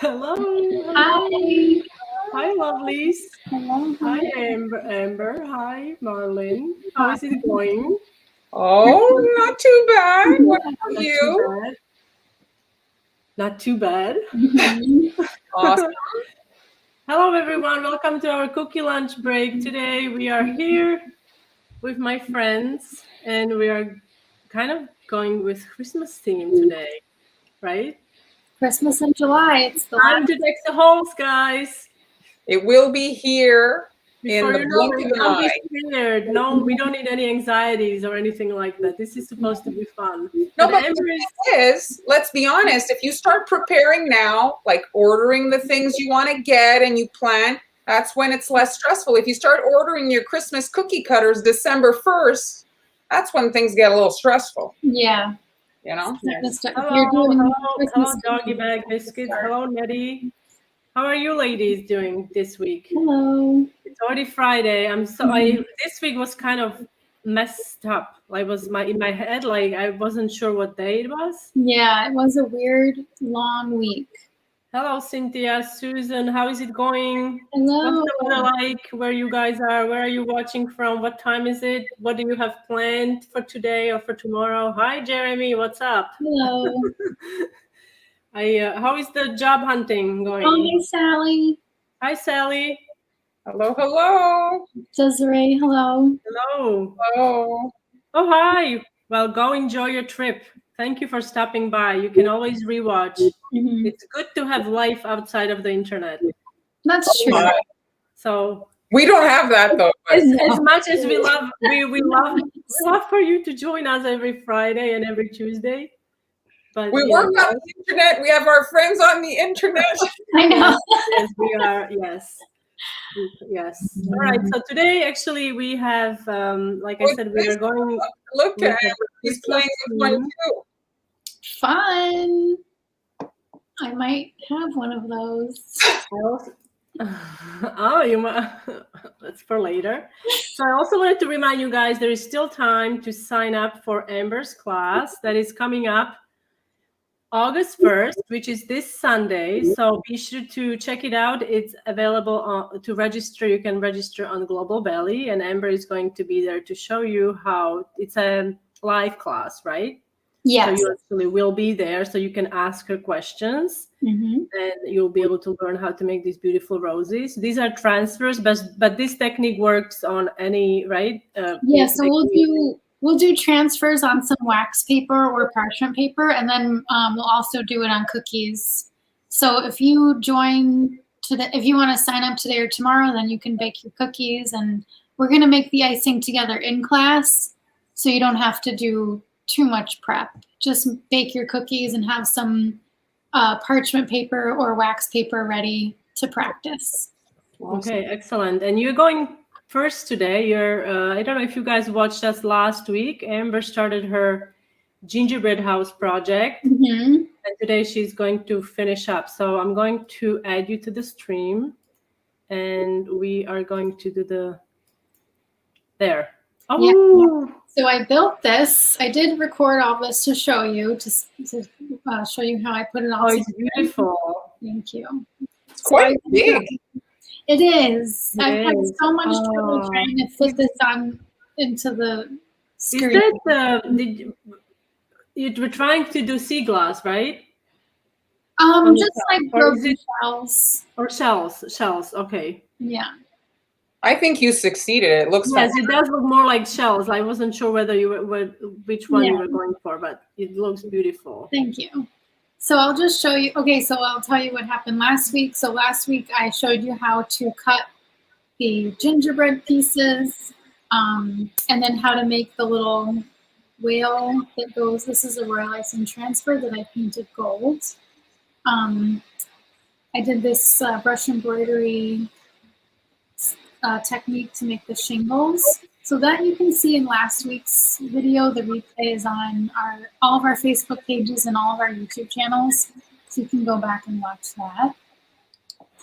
Hello. Hi. Hi, lovelies. Hello. Hi, Amber. Hi, Marlene. How is it going? Oh, not too bad. What about Not you? too bad. Not too bad. Awesome. Hello, everyone. Welcome to our cookie lunch break. Today we are here with my friends, and we are kind of going with Christmas theme today, right? Christmas in July. It's the Time last. to take the holes, guys. It will be here in Before the you know blink it, of an don't be eye. scared. No, we don't need any anxieties or anything like that. This is supposed to be fun. No, but Amber the is thing is, let's be honest, if you start preparing now, like ordering the things you want to get and you plan, that's when it's less stressful. If you start ordering your Christmas cookie cutters December 1st, that's when things get a little stressful, Yeah. you know? yes. If you're doing Hello, Christmas doggy cookies, bag it's the biscuits. start. Hello, Nettie. How are you ladies doing this week? Hello. It's already Friday. This week was kind of messed up. I was in my head, like I wasn't sure what day it was. Yeah, it was a weird, long week. Hello, Cynthia, Susan. How is it going? Hello. What's the weather like where you guys are? Where are you watching from? What time is it? What do you have planned for today or for tomorrow? Hi, Jeremy. What's up? Hello. How is the job hunting going? Oh, hey, Sally. Hi, Sally. Hello, hello. Desiree, hello. Hello. Hello. Oh, hi. Well, go enjoy your trip. Thank you for stopping by. You can always rewatch. Mhm. It's good to have life outside of the internet. That's true. So We don't have that though. But as much as we love for you to join us every Friday and every Tuesday. But we work on the internet. We have our friends on the internet. I know. Yes, we are. Yes. All right. So today, actually, we have, like I said, we are going. Look at him. He's Christmas playing with one theme. too. Fun. I might have one of those. Oh, you might. That's for later. So I also wanted to remind you guys there is still time to sign up for Amber's class that is coming up August 1st, which is this Sunday. So be sure to check it out. It's available to register. You can register on Global Belly, and Amber is going to be there to show you how it's a live class, right? Yes. So you actually will be there, so you can ask her questions, and you'll be able to learn how to make these beautiful roses. These are transfers, but this technique works on any, right? Yeah, so we'll do transfers on some wax paper or parchment paper, and then we'll also do it on cookies. So if you join if you want to sign up today or tomorrow, then you can bake your cookies, and we're gonna make the icing together in class, so you don't have to do too much prep. Just bake your cookies and have some parchment paper or wax paper ready to practice. Okay, excellent. And you're going first today. I don't know if you guys watched us last week. Amber started her gingerbread house project, and today she's going to finish up. So I'm going to add you to the stream, and we are going to do there. Oh. Yeah. So I built this. I did record all this to show you, to show you how I put it all together. It's beautiful. Thank you. It's quite big. It is. I've had so much trouble trying to fit this into the screen. Is that you were trying to do sea glass, right? Just like broken shells. Or shells. Okay. Yeah. I think you succeeded. It looks fantastic. It does look more like shells. I wasn't sure whether you were which one you were going for, but it looks beautiful. Thank you. So I'll just show you. Okay, so I'll tell you what happened last week. So last week I showed you how to cut the gingerbread pieces, and then how to make the little whale that goes. This is a royal icing transfer that I painted gold. I did this brush embroidery technique to make the shingles. So that you can see in last week's video. The replay is on all of our Facebook pages and all of our YouTube channels. So you can go back and watch that.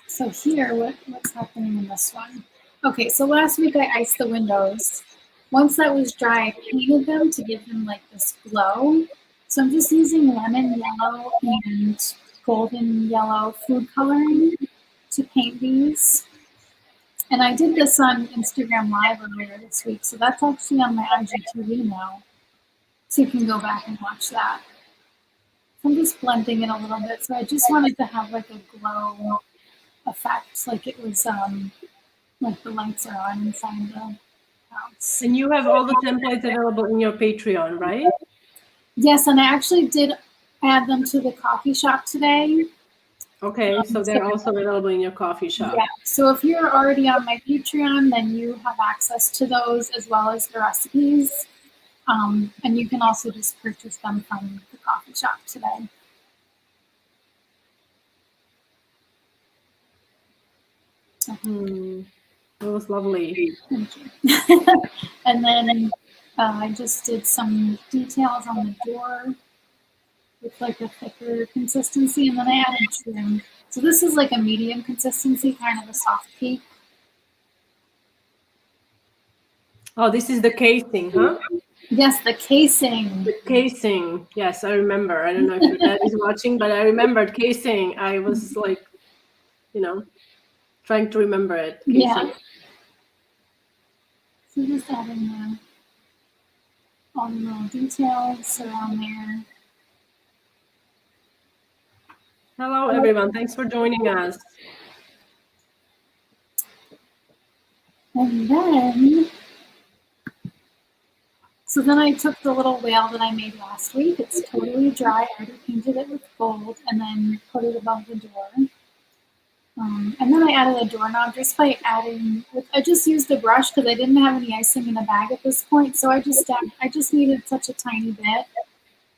So here, what's happening in this one? Okay, so last week I iced the windows. Once that was dry, I painted them to give them like this glow. So I'm just using lemon yellow and golden yellow food coloring to paint these. And I did this on Instagram Live earlier this week, so that's actually on my IGTV now. So you can go back and watch that. So I'm just blending it a little bit. So I just wanted to have like a glow effect, like it was like the lights are on inside the house. And you have all the templates available in your Patreon, right? Yes, and I actually did add them to the coffee shop today. Okay, so they're also available in your coffee shop. Yeah, so if you're already on my Patreon, then you have access to those as well as the recipes. And you can also just purchase them from the coffee shop today. It was lovely. Thank you. And then I just did some details on the door with like a thicker consistency, and then I added trim. So this is like a medium consistency, kind of a soft peak. Oh, this is the casing, huh? Yes, the casing. The casing. Yes, I remember. I don't know if your dad is watching, but I remembered casing. I was like, you know, trying to remember it. Casing. Yeah. So just adding all the little details around there. Hello, everyone. Thanks for joining us. And then, so then I took the little whale that I made last week. It's totally dry. I already painted it with gold and then put it above the door. And then I added a doorknob just by adding, I just used the brush because I didn't have any icing in the bag at this point. So I just needed such a tiny bit.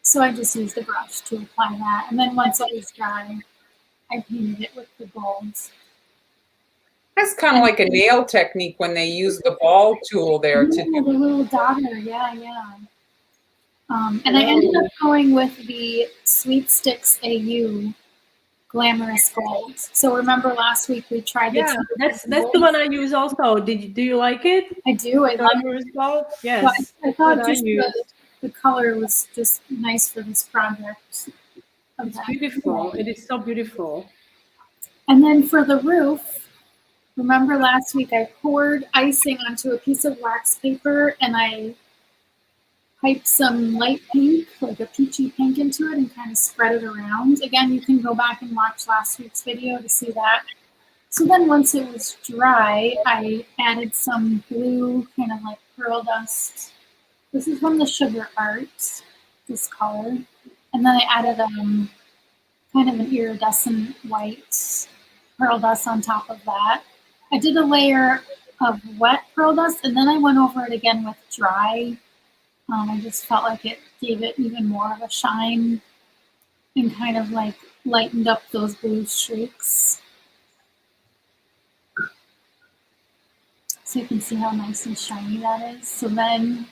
So I just used the brush to apply that. And then once it was dry, I painted it with the gold. That's kind of like a nail technique when they use the ball tool there to do the little daughter, yeah. And I ended up going with the Sweet Sticks AU Glamorous Gold. So remember last week we tried the that's the one I use also. Do you like it? I do. I love Glamorous Gold. Yes. I thought just the color was just nice for this project. It's beautiful. It is so beautiful. And then for the roof, remember last week I poured icing onto a piece of wax paper and I piped some light pink, like a peachy pink into it and kind of spread it around. Again, you can go back and watch last week's video to see that. So then once it was dry, I added some blue, kind of like pearl dust. This is from the Sugar Art, this color. And then I added kind of an iridescent white pearl dust on top of that. I did a layer of wet pearl dust and then I went over it again with dry. I just felt like it gave it even more of a shine and kind of like lightened up those blue streaks. So you can see how nice and shiny that is. So then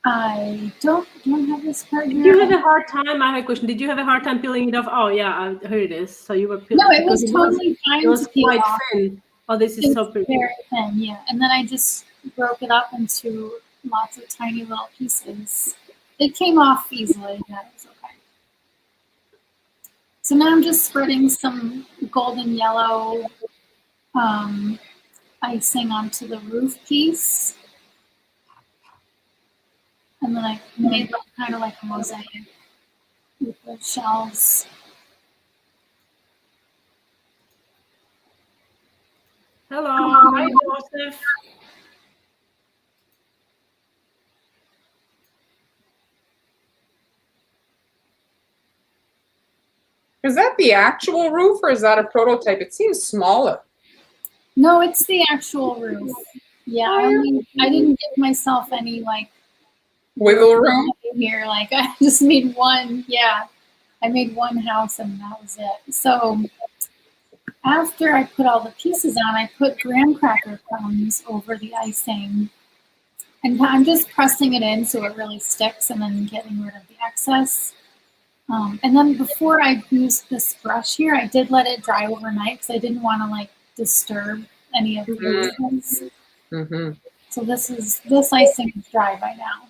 I don't have this part here. Did you have a hard time? I have a question. Did you have a hard time peeling it off? Oh yeah, here it is. So you were peeling. No, it was totally fine. It was to peel quite off. thin. Oh, this is so pretty. Very thin, yeah. And then I just broke it up into lots of tiny little pieces. It came off easily. That was okay. So now I'm just spreading some golden yellow icing onto the roof piece. And then I made them kind of like a mosaic with the shells. Hello. Hi, Joseph. Is that the actual roof or is that a prototype? It seems smaller. No, it's the actual roof. Yeah, I didn't give myself any like wiggle room here. Like I just made one. Yeah, I made one house and that was it. So after I put all the pieces on, I put graham cracker crumbs over the icing. And I'm just pressing it in so it really sticks and then getting rid of the excess. And then before I used this brush here, I did let it dry overnight because I didn't want to like disturb any of the pieces. So this icing is dry by now.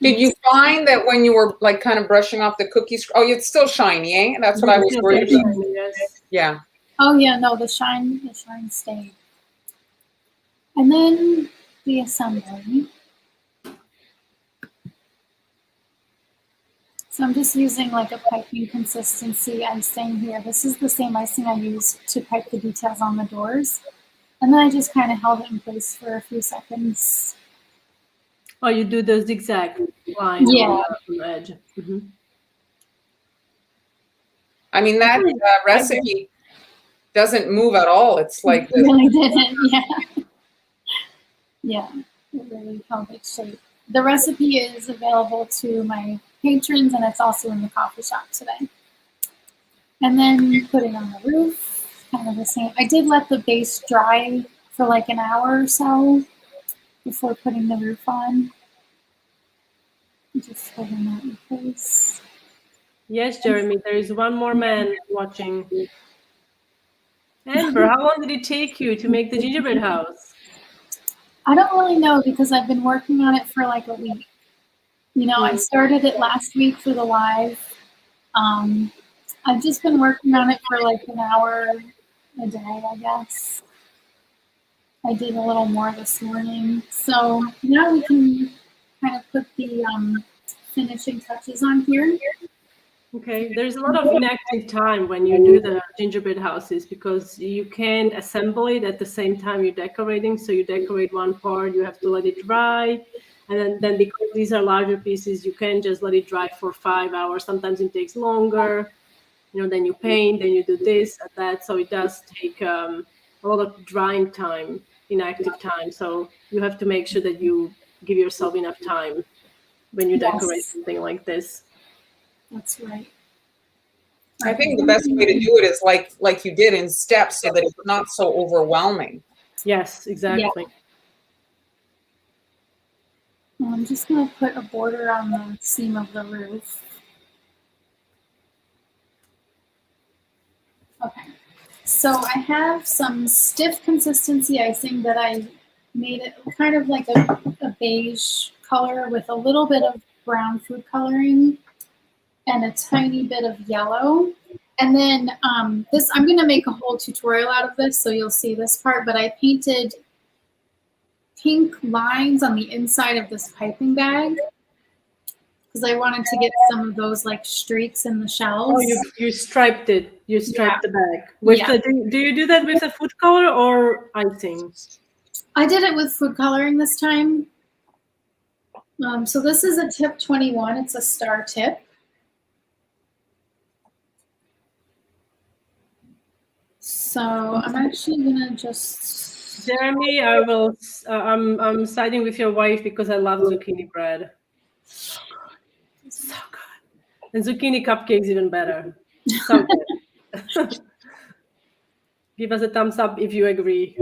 Did you find that when you were like kind of brushing off the cookies? Oh, it's still shiny, eh? That's what I was worried about. Yes. Yeah. Oh yeah, no, the shine stayed. And then the assembly. So I'm just using like a piping consistency icing here. This is the same icing I used to pipe the details on the doors. And then I just kind of held it in place for a few seconds. Oh, you do the zigzag line on the edge. Mm-hmm. I mean, that recipe doesn't move at all. It's like it really didn't, yeah. Yeah, it really held its shape. The recipe is available to my patrons, and it's also in the coffee shop today. And then put it on the roof, kind of the same. I did let the base dry for like an hour or so before putting the roof on. Just holding that in place. Yes, Jeremy, there is one more man watching. Amber, how long did it take you to make the gingerbread house? I don't really know because I've been working on it for like a week. You know, I started it last week for the live. I've just been working on it for like an hour a day, I guess. I did a little more this morning. So now we can kind of put the finishing touches on here. Okay, there's a lot of inactive time when you do the gingerbread houses because you can't assemble it at the same time you're decorating. So you decorate one part, you have to let it dry. And then because these are larger pieces, you can't just let it dry for 5 hours. Sometimes it takes longer. You know, then you paint, then you do this and that. So it does take a lot of drying time, inactive time. So you have to make sure that you give yourself enough time when you decorate something like this. That's right. I think the best way to do it is like you did in steps so that it's not so overwhelming. Yes, exactly. Yeah. I'm just going to put a border on the seam of the roof. Okay. So I have some stiff consistency icing that I made it kind of like a beige color with a little bit of brown food coloring and a tiny bit of yellow. And then this, I'm going to make a whole tutorial out of this, so you'll see this part, but I painted pink lines on the inside of this piping bag because I wanted to get some of those like streaks in the shells. Oh, you striped it. You striped the bag. With do you do that with a food color or icing? I did it with food coloring this time. So this is a tip 21. It's a star tip. So I'm actually gonna just. Jeremy, I will. I'm siding with your wife because I love zucchini bread. So good, so good, and zucchini cupcakes even better. So good. Give us a thumbs up if you agree.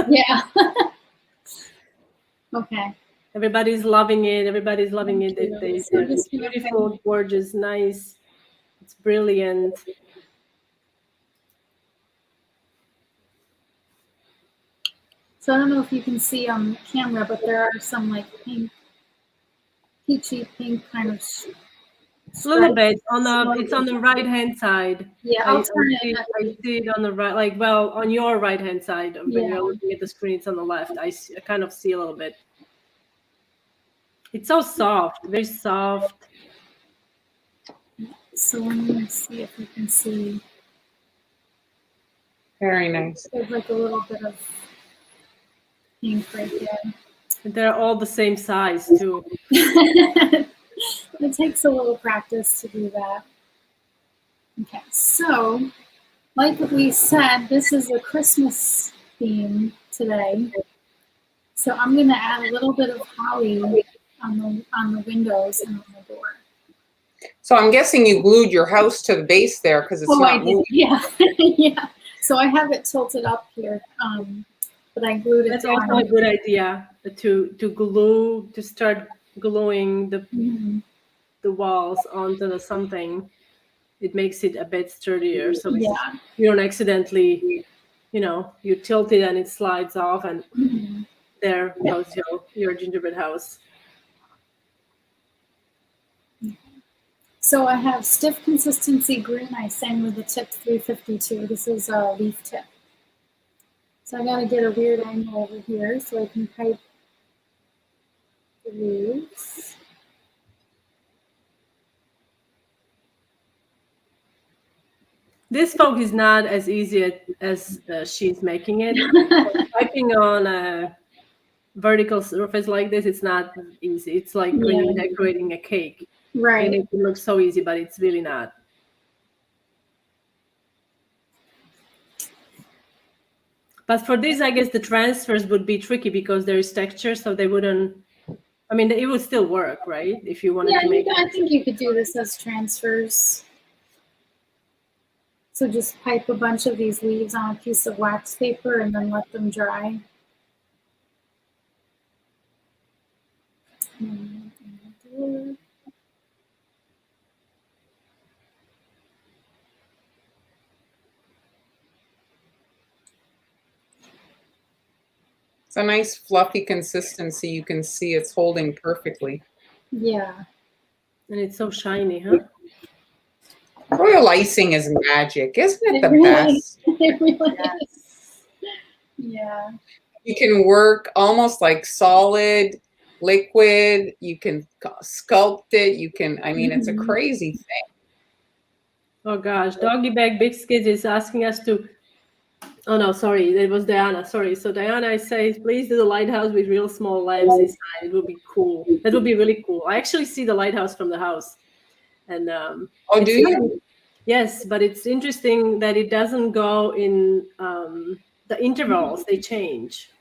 Yeah. Okay. Everybody's loving it. Everybody's loving it. They're beautiful, gorgeous, nice. It's brilliant. So I don't know if you can see on the camera, but there are some like pink, peachy pink kind of. A little bit it's on the right hand side. Yeah, I see it on the right, like on your right hand side. When you're looking at the screen, it's on the left. I kind of see a little bit. It's so soft, very soft. So let me see if you can see. Very nice. There's like a little bit of pink right there. And they're all the same size too. It takes a little practice to do that. Okay, so like we said, this is a Christmas theme today. So I'm going to add a little bit of holly on the windows and on the door. So I'm guessing you glued your house to the base there because it's not moving. Yeah, yeah. So I have it tilted up here, but I glued it. That's also a good idea to start gluing the walls onto something. It makes it a bit sturdier, so you don't accidentally, you tilt it and it slides off, and there goes your gingerbread house. So I have stiff consistency green icing with the tip 352. This is a leaf tip. So I gotta get a weird angle over here so I can pipe the leaves. This folk is not as easy as she's making it. Piping on a vertical surface like this, it's not easy. It's like when you're decorating a cake. Right. And it looks so easy, but it's really not. But for this, I guess the transfers would be tricky because there is texture, so they wouldn't. I mean, it would still work, right? If you wanted to make. I think you could do this as transfers. So just pipe a bunch of these leaves on a piece of wax paper and then let them dry. It's a nice fluffy consistency. You can see it's holding perfectly. Yeah. And it's so shiny, huh? Royal icing is magic, isn't it the best? It really is. Yeah. You can work almost like solid, liquid. You can sculpt it. You can, I mean, it's a crazy thing. Oh gosh, Doggy Bag Biscuits is asking us to. Oh no, sorry, it was Diana. Sorry. So Diana says, please do the lighthouse with real small lamps inside. It would be cool. That would be really cool. I actually see the lighthouse from the house. And oh, do you? Yes, but it's interesting that it doesn't go in the intervals. They change.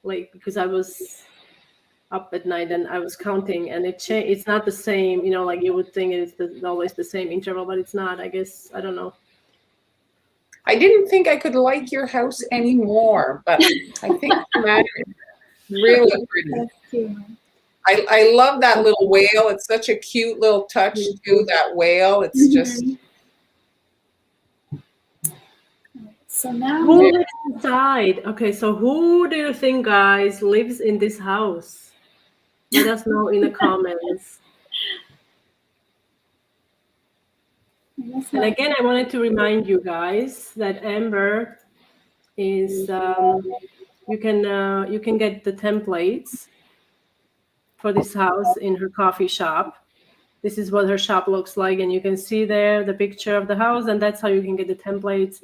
Like, because I was up at night and I was counting, and it's not the same. You know, like you would think it's always the same interval, but it's not. I guess, I don't know. I didn't think I could like your house anymore, but I think it's really pretty. I love that little whale. It's such a cute little touch to that whale. It's just. So now who lives inside? Okay, so who do you think, guys, lives in this house? Let us know in the comments. And again, I wanted to remind you guys that Amber is you can get the templates for this house in her coffee shop. This is what her shop looks like, and you can see there the picture of the house, and that's how you can get the templates.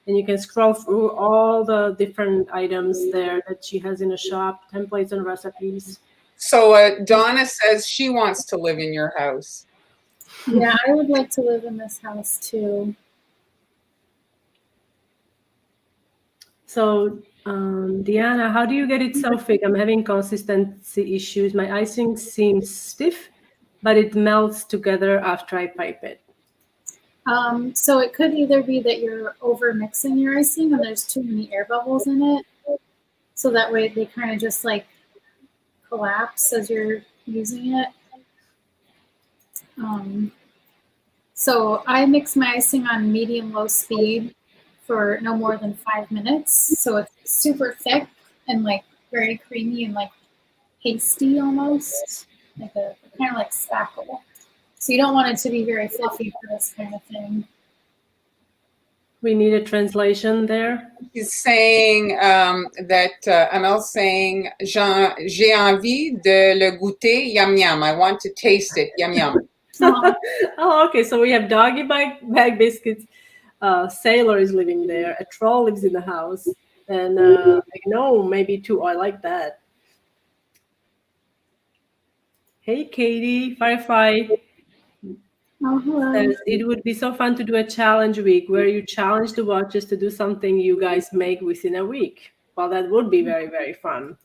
And you can scroll through all the different items there that she has in a shop, templates and recipes. So Donna says she wants to live in your house. Yeah, I would like to live in this house too. So, Diana, how do you get it so thick? I'm having consistency issues. My icing seems stiff, but it melts together after I pipe it. So it could either be that you're over mixing your icing and there's too many air bubbles in it. So that way they kind of just like collapse as you're using it. So I mix my icing on medium-low speed for no more than 5 minutes. So it's super thick and like very creamy and like pasty almost, like a kind of like spackle. So you don't want it to be very fluffy for this kind of thing. We need a translation there. He's saying that Amel's saying, j'ai envie de le goûter, yum yum. I want to taste it, yum yum. Oh, okay. So we have Doggy Bag Biscuits. Sailor is living there. A troll lives in the house. And I know maybe two. I like that. Hey, Katie. Firefly. Oh, hello. Says, it would be so fun to do a challenge week where you challenge the watchers to do something you guys make within a week. Well, that would be very, very fun.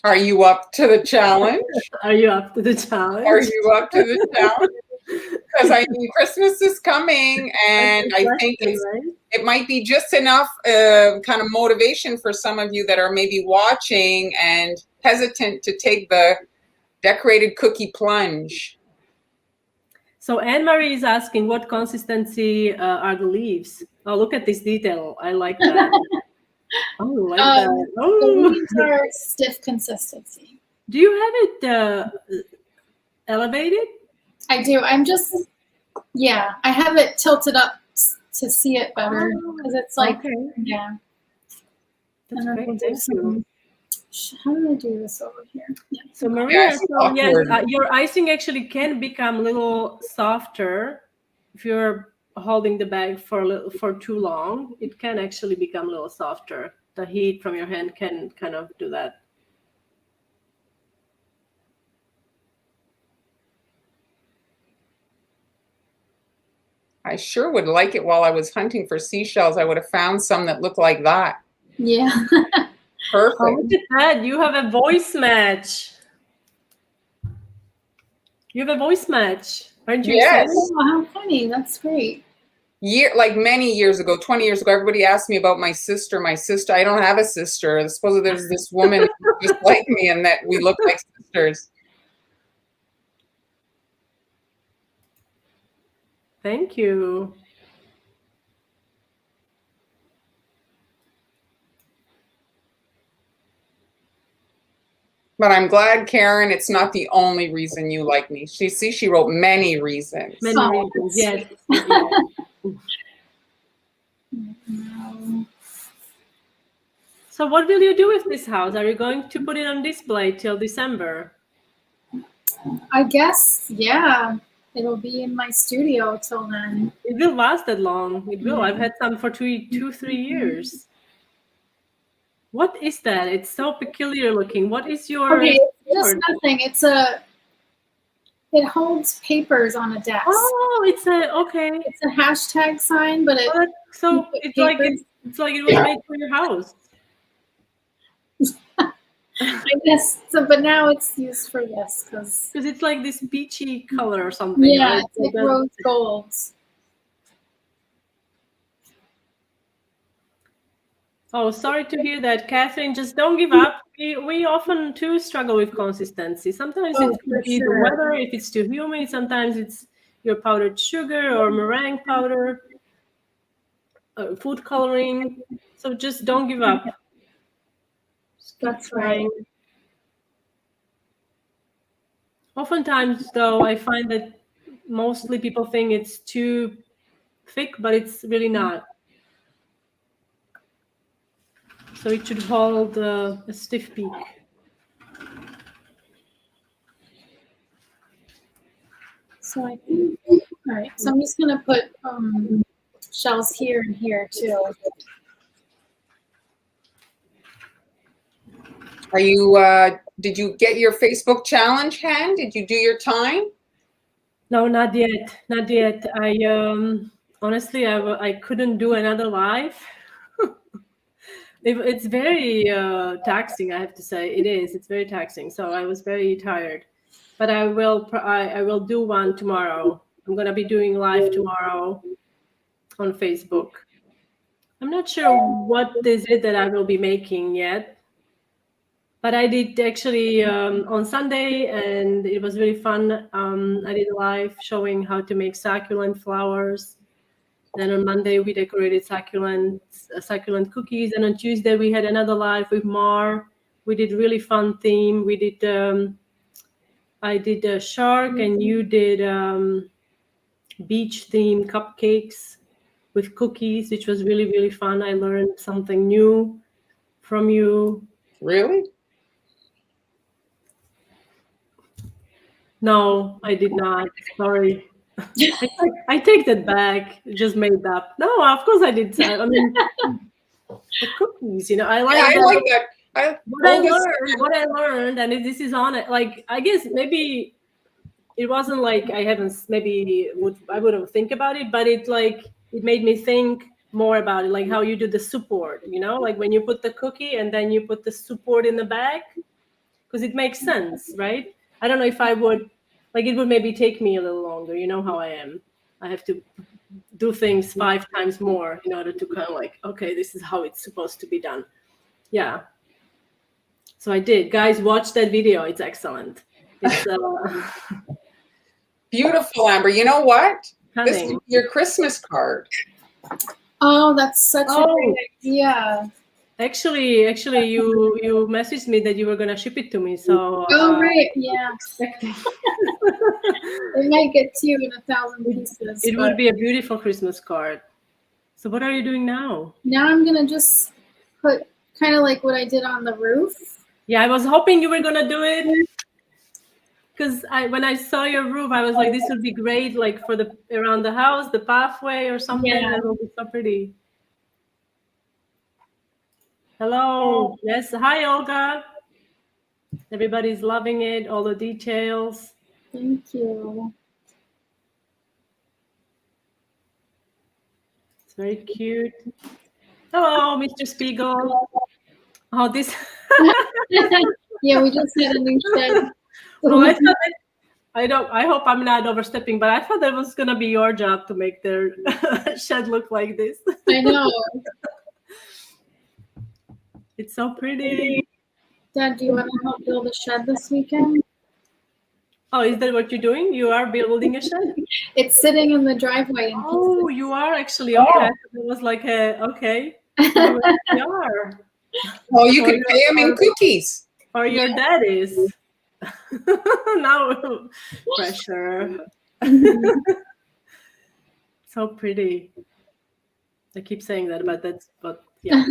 Are you up to the challenge? Are you up to the challenge? Are you up to the challenge? Because I mean, Christmas is coming, and I think it might be just enough kind of motivation for some of you that are maybe watching and hesitant to take the decorated cookie plunge. So Anne-Marie is asking, what consistency are the leaves? Oh, look at this detail. I like that. Oh, I like that. Oh. The leaves are stiff consistency. Do you have it elevated? I do. I'm just Yeah, I have it tilted up to see it better because it's like, Okay, yeah. that's And then great. we'll do Thank you. how do I do this over here? Yeah. So Yeah, Maria, it's so yes, awkward. your icing actually can become a little softer if you're holding the bag for too long. It can actually become a little softer. The heat from your hand can kind of do that. I sure would like it while I was hunting for seashells. I would have found some that looked like that. Yeah. Oh, Perfect. look at that! You have a voice match. You have a voice match. Aren't you Yes. excited? Oh, how funny. That's great. Like many years ago, 20 years ago, everybody asked me about my sister. My sister, I don't have a sister. Supposedly there's this woman just like me and that we look like sisters. Thank you. But I'm glad, Karen, it's not the only reason you like me. She wrote many reasons. Many Oh, reasons. that's Yes. Yes. So what will you do with this house? Are you going to put it on display till December? I guess, yeah. It'll be in my studio till then. It will last that long. It will. I've had some for 3 years. What is that? It's so peculiar looking. What is your Okay, it's just sword? nothing. It holds papers on a desk. Oh, it's a okay. It's a hashtag sign, but Oh, so it's like papers. it's like it was made for your house. I guess so, but now it's used for this because Because it's like this peachy color or something. yeah, Right? it's like rose gold. Oh, sorry to hear that, Catherine. Just don't give up. We often too struggle with consistency. Sometimes Oh, it could for be the sure. weather if it's too humid. Sometimes it's your powdered sugar or meringue powder, food coloring. So just don't give up. Just keep That's trying. right. Oftentimes, though, I find that mostly people think it's too thick, but it's really not. So it should hold a stiff peak. So I think, all right. So I'm just gonna put shells here and here too. Are you, did you get your Facebook challenge, Han? Did you do your time? No, not yet. Not yet. I honestly, I couldn't do another live. It's very taxing, I have to say. It is. It's very taxing. So I was very tired, but I will do one tomorrow. I'm gonna be doing live tomorrow on Facebook. I'm not sure what is it that I will be making yet, but I did actually on Sunday, and it was really fun. I did a live showing how to make succulent flowers. Then on Monday we decorated succulent cookies, and on Tuesday we had another live with Mar. We did really fun theme. We did I did a shark, and you did beach theme cupcakes with cookies, which was really fun. I learned something new from you. Really? No, I did not. Sorry. I take that back. Just made up. No, of course I did. I mean, the cookies. I like. Yeah, I that. like that. What I learned, and this is on it. Like, I guess maybe it wasn't like I haven't maybe I wouldn't think about it, but it made me think more about it, like how you do the support. Like when you put the cookie and then you put the support in the bag, because it makes sense, right? I don't know if I would, like, it would maybe take me a little longer. You know how I am. I have to do things 5 times more in order to kind of like, okay, this is how it's supposed to be done. Yeah. So I did. Guys, watch that video. It's excellent. It's Beautiful, Amber. You know what? This stunning. is your Christmas card. Oh, that's such a great idea. Actually, you messaged me that you were gonna ship it to me. So Right, yeah. It might get to you in 1,000 pieces. it would be a beautiful Christmas card. So what are you doing now? Now I'm gonna just put kind of like what I did on the roof. Yeah, I was hoping you were gonna do it. Because when I saw your roof, I was like, this would be great, like for the around the house, the pathway or something. Yeah. That will be so pretty. Hello. Yes. Hi, Olga. Everybody's loving it. All the details. Thank you. It's very cute. Hello, Mr. Spiegel. Oh, this. Yeah, we just had a new shed. Well, I hope I'm not overstepping, but I thought that was gonna be your job to make their shed look like this. I know. It's so pretty. Dad, do you want to help build a shed this weekend? Oh, is that what you're doing? You are building a shed? It's sitting in the driveway. In Oh, you are actually okay. It was like okay. You actually are. Well, you can pay them in cookies. Or your dad is. Now pressure. So pretty. I keep saying that, but yeah.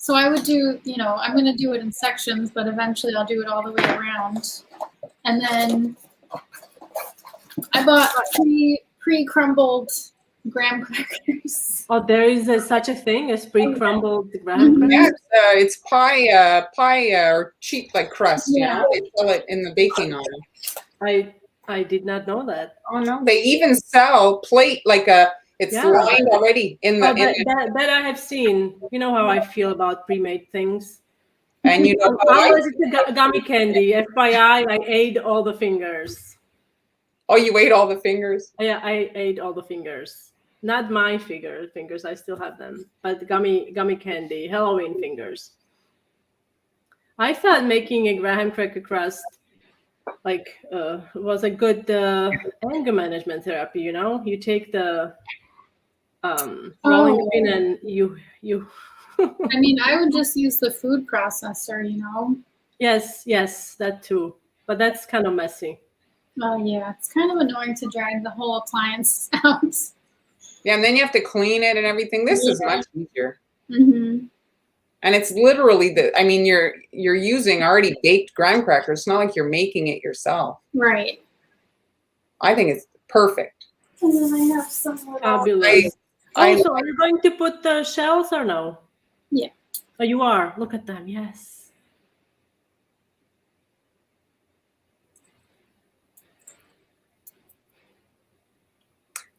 So I would do, I'm going to do it in sections, but eventually I'll do it all the way around. And then I bought pre-crumbled graham crackers. Oh, there is such a thing as pre-crumbled graham crackers? Yes, it's pie or cheap like crust. Yeah. They sell it in the baking aisle. I did not know that. Oh no, they even sell plate like it's lined already in the. That I have seen. You know how I feel about pre-made things. And you know, unless it's a gummy candy. FYI, I ate all the fingers. Oh, you ate all the fingers? Yeah, I ate all the fingers. Not my fingers. I still have them. But gummy candy, Halloween fingers. I thought making a graham cracker crust was a good anger management therapy. You take the rolling pin and you. I mean, I would just use the food processor. Yes, that too. But that's kind of messy. Oh yeah, it's kind of annoying to drag the whole appliance out. Yeah, and then you have to clean it and everything. This is much easier. Mm-hmm. And it's literally you're using already baked graham crackers. It's not like you're making it yourself. Right. I think it's perfect. And then I have some fabulous. So are you going to put the shells or no? Yeah. Oh, you are. Look at them. Yes.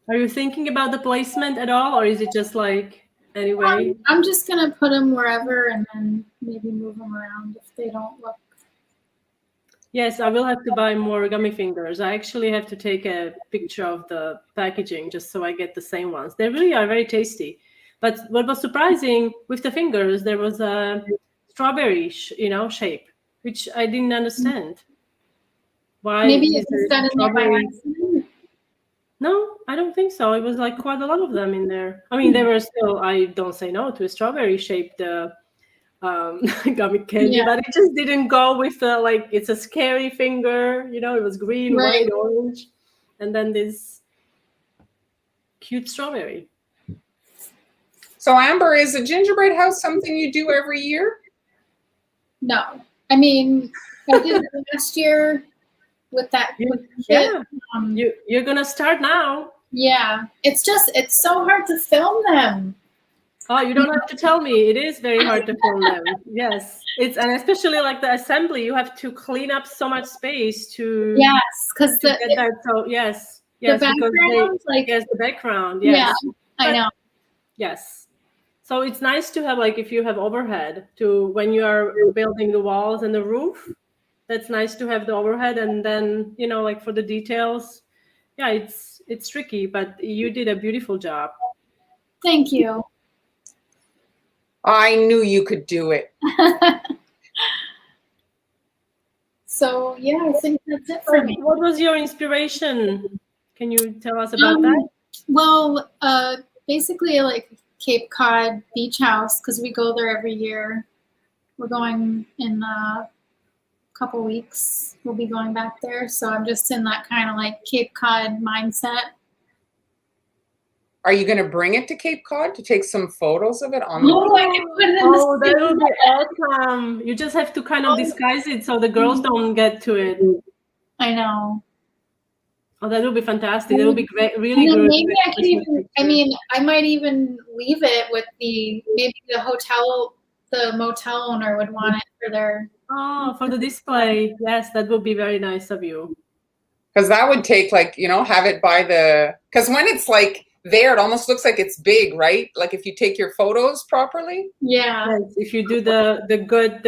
Are you thinking about the placement at all, or is it just like anyway? I'm just gonna put them wherever and then maybe move them around if they don't look. Yes, I will have to buy more gummy fingers. I actually have to take a picture of the packaging just so I get the same ones. They really are very tasty. But what was surprising with the fingers, there was a strawberry, shape, which I didn't understand. Why? Maybe it's done in there by accident. No, I don't think so. It was like quite a lot of them in there. I mean, they were still. I don't say no to a strawberry-shaped gummy candy, but it just didn't go with the it's a scary finger. It was green, white, orange, and then this cute strawberry. So Amber, is a gingerbread house something you do every year? No, I mean I did it last year with that. You're gonna start now. Yeah, it's so hard to film them. Oh, you don't have to tell me. It is very hard to film them. Yes, and especially like the assembly, you have to clean up so much space to. Yes, because the background, the background. Yes. Yeah, I know. Yes. So it's nice to have if you have overhead when you are building the walls and the roof. That's nice to have the overhead, and then for the details. Yeah, it's tricky, but you did a beautiful job. Thank you. I knew you could do it. So yeah, I think that's it for me. What was your inspiration? Can you tell us about that? Well, basically like Cape Cod beach house because we go there every year. We're going in a couple weeks. We'll be going back there. So I'm just in that kind of like Cape Cod mindset. Are you going to bring it to Cape Cod to take some photos of it on Oh, I can put it in Oh, the that would be awesome. You just have to kind of disguise it so the girls don't get to it. I know. Oh, that would be fantastic. That would be great, really And then good. maybe I can even, I mean, I might even leave it with maybe the motel owner would want it for their. Oh, for the display. Yes, that would be very nice of you. Because that would take like, have it by because when it's like there, it almost looks like it's big, right? Like if you take your photos properly. Yeah. Yes, if you do the good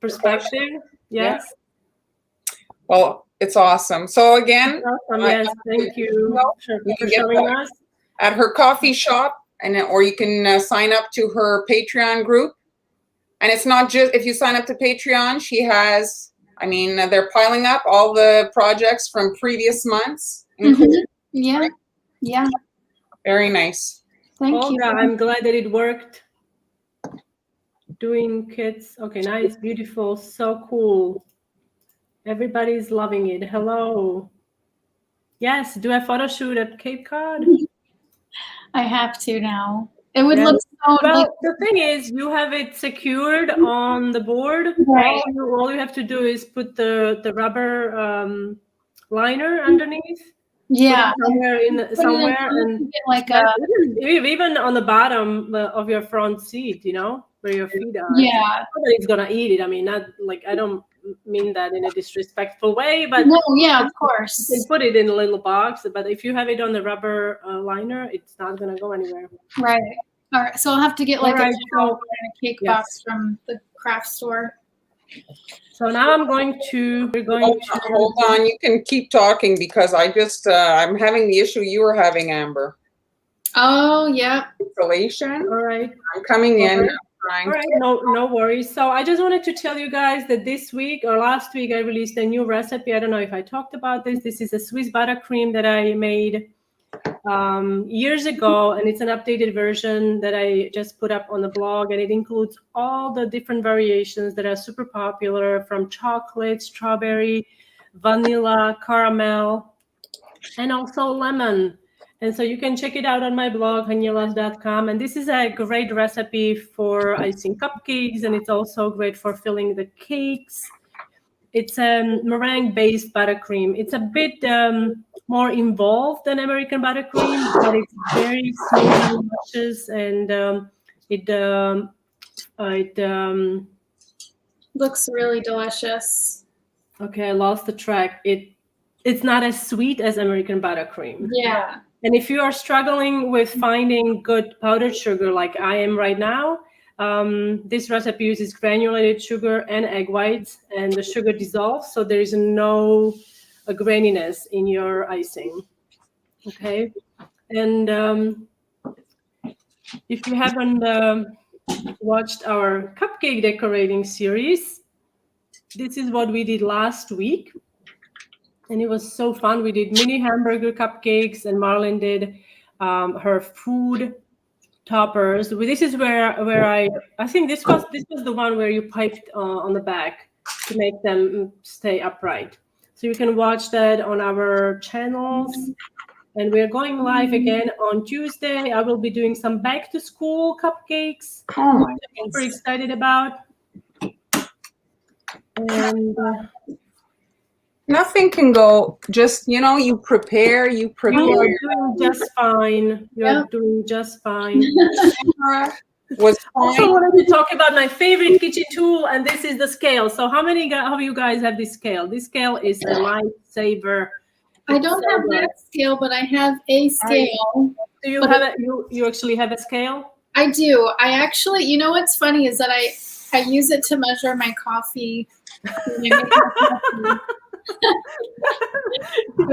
perspective. Yes. Yeah. Well, it's awesome. So again, Awesome. Yes, thank you for showing us. At her coffee shop, or you can sign up to her Patreon group. And it's not just, if you sign up to Patreon, she has, they're piling up all the projects from previous months. Mm-hmm. Yeah. Yeah. Very nice. Thank Olga, you. I'm glad that it worked. Doing kits. Okay, nice, beautiful, so cool. Everybody's loving it. Hello. Yes, do a photo shoot at Cape Cod. I have to now. It would look so. Well, the thing is, you have it secured on the board. Right. All you have to do is put the rubber liner underneath. Yeah. Somewhere, and like even on the bottom of your front seat, where your feet are. Yeah. Nobody's gonna eat it. I mean, not like, I don't mean that in a disrespectful way, but no, yeah, of course. You can put it in a little box, but if you have it on the rubber liner, it's not gonna go anywhere. Right. All right. So I'll have to get like a cake yes. box from the craft store. So now we're going to hold on. You can keep talking because I'm having the issue you were having, Amber. Oh, yeah. Installation. All right. I'm coming in. All right, no worries. So I just wanted to tell you guys that this week or last week I released a new recipe. I don't know if I talked about this. This is a Swiss buttercream that I made years ago, and it's an updated version that I just put up on the blog, and it includes all the different variations that are super popular, from chocolate, strawberry, vanilla, caramel, and also lemon. And so you can check it out on my blog, hanielas.com. And this is a great recipe for icing cupcakes, and it's also great for filling the cakes. It's a meringue-based buttercream. It's a bit more involved than American buttercream, but it's very smooth and luscious, and it looks really delicious. Okay, I lost the track. It's not as sweet as American buttercream. Yeah. And if you are struggling with finding good powdered sugar like I am right now, this recipe uses granulated sugar and egg whites, and the sugar dissolves, so there is no graininess in your icing. Okay, and if you haven't watched our cupcake decorating series, this is what we did last week. And it was so fun. We did mini hamburger cupcakes, and Marlon did her food toppers. This is where I think this was the one where you piped on the back to make them stay upright. So you can watch that on our channels. And we're going live again on Tuesday. I will be doing some back to school cupcakes. Oh, I'm super excited about. And nothing can go, just, you prepare. You are doing just fine. You're doing just fine. Also wanted to talk about my favorite kitchen tool, and this is the scale. So how many of you guys have this scale? This scale is a lifesaver. I don't have that scale, but I have a scale. Do you have you actually have a scale? I do. I actually, what's funny is that I use it to measure my coffee. So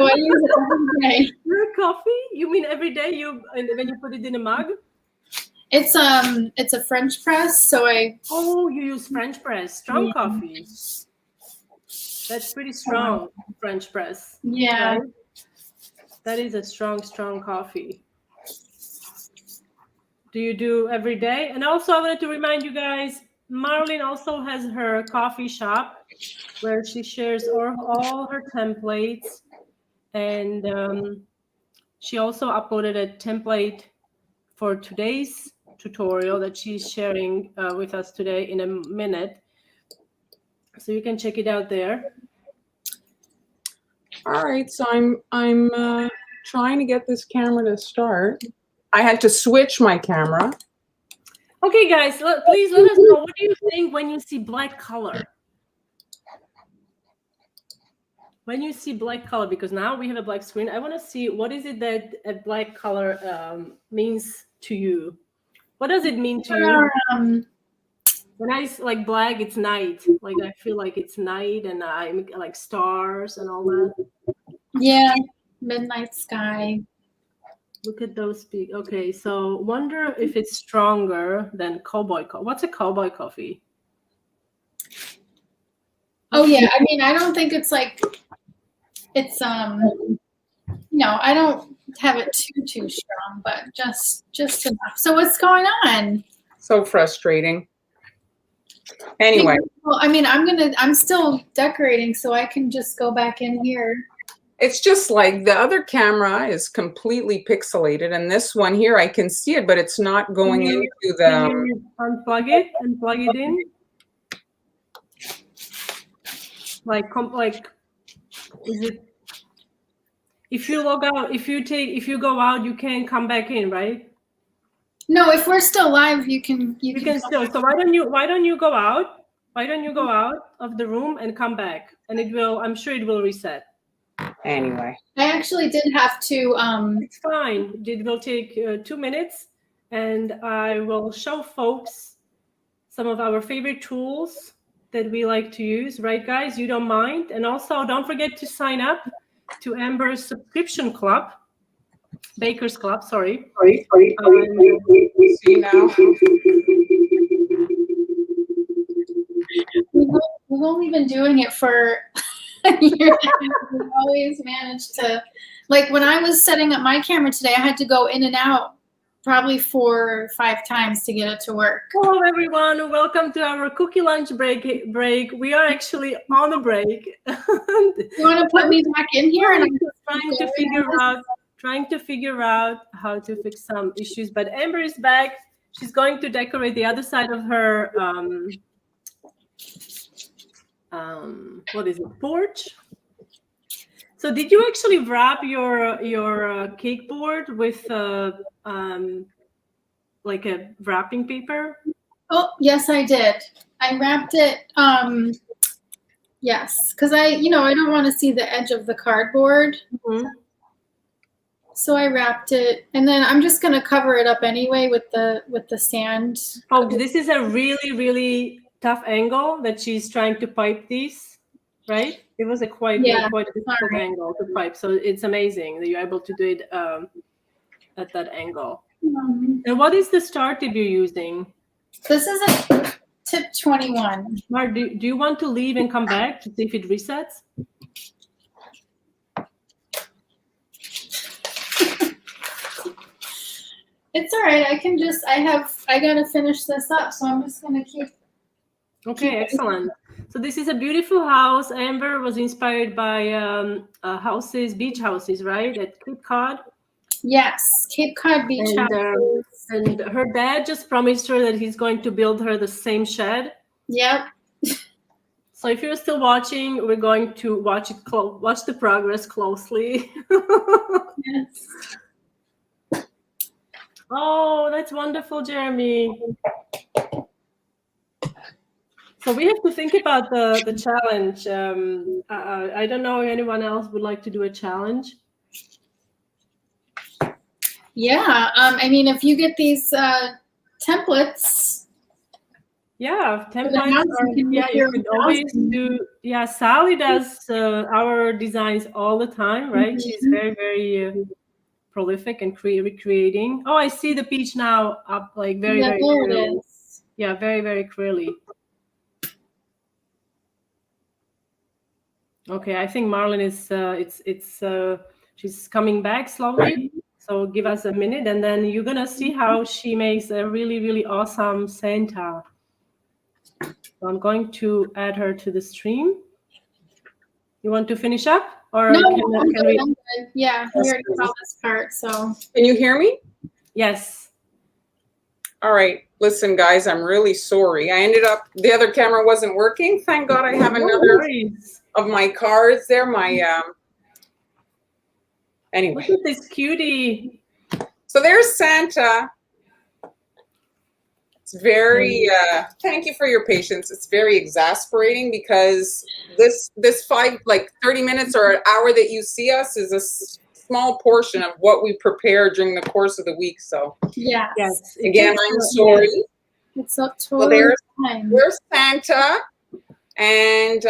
I use it every day. Your coffee? You mean every day? When you put it in a mug? It's a French press, so you use French press, strong coffee. That's pretty strong, French press. Yeah. Right? That is a strong coffee. do you do every day? And also, I wanted to remind you guys, Marlene also has her coffee shop where she shares all her templates, and she also uploaded a template for today's tutorial that she's sharing with us today in a minute. So you can check it out there. All right, so I'm trying to get this camera to start. I had to switch my camera. Okay, guys, please let us know, what do you think when you see black color? When you see black color, because now we have a black screen, I want to see, what is it that a black color means to you? What does it mean to you? When I like black, it's night. Like I feel like it's night, and I'm like stars and all that. Yeah, midnight sky. Look at those big. Okay, so wonder if it's stronger than cowboy coffee. What's a cowboy coffee? Oh yeah, I mean, I don't think it's like it's no, I don't have it too strong, but just enough. So what's going on? So frustrating. Anyway. Well, I mean, I'm still decorating, so I can just go back in here. It's just like the other camera is completely pixelated, and this one here, I can see it, but it's not going into the... Can you unplug it and plug it in? Like, is it... If you log out, if you go out, you can't come back in, right? No, if we're still live, you can still. So why don't you go out? Why don't you go out of the room and come back? And it will, I'm sure it will reset. Anyway. I actually did have to It's fine. It will take 2 minutes, and I will show folks some of our favorite tools that we like to use, right guys? You don't mind? And also don't forget to sign up to Amber's subscription club, Baker's Club, sorry. See now. We've only been doing it for a year. We've always managed to, like when I was setting up my camera today, I had to go in and out probably 4 or 5 times to get it to work. Hello everyone, welcome to our cookie lunch break. We are actually on a break. You want to put me back in here? And I'm trying to figure out how to fix some issues, but Amber is back. She's going to decorate the other side of her what is it, porch? So did you actually wrap your cake board with like a wrapping paper? Oh, yes, I did. I wrapped it. Yes, because I don't want to see the edge of the cardboard. Mm-hmm. So I wrapped it, and then I'm just gonna cover it up anyway with the sand. Oh, this is a really, really tough angle that she's trying to pipe these, right? It was a quite difficult angle to pipe, so it's amazing that you're able to do it at that angle. And what is the star tip you're using? This is a tip 21. Mar, do you want to leave and come back to see if it resets? It's all right. I gotta finish this up, so I'm just gonna keep. Okay, excellent. So this is a beautiful house. Amber was inspired by beach houses, right? At Cape Cod. Yes, Cape Cod beach houses. And her dad just promised her that he's going to build her the same shed. Yep. So if you're still watching, we're going to watch the progress closely. Yes. Oh, that's wonderful, Jeremy. So we have to think about the challenge. I don't know if anyone else would like to do a challenge. Yeah, I mean, if you get these templates. Yeah, templates. You could always do. Yeah, Sally does our designs all the time, right? Mm-hmm. She's very, very prolific and recreating. Oh, I see the peach now up, like very, very clearly. Yeah, very, very clearly. Okay, I think Marlene is. She's coming back slowly. So give us a minute, and then you're gonna see how she makes a really, really awesome Santa. So I'm going to add her to the stream. You want to finish up, or No, can we? I'm good. Yeah, we already saw this part, so. Can you hear me? Yes. All right. Listen, guys, I'm really sorry. I ended up, the other camera wasn't working. Thank God I have No another worries. of my cards there. Anyway. Look at this cutie. So there's Santa. It's very, thank you for your patience. It's very exasperating because this 30 minutes or an hour that you see us is a small portion of what we prepare during the course of the week. So Yes. again, I'm sorry. It's up So totally fine. there's Santa, and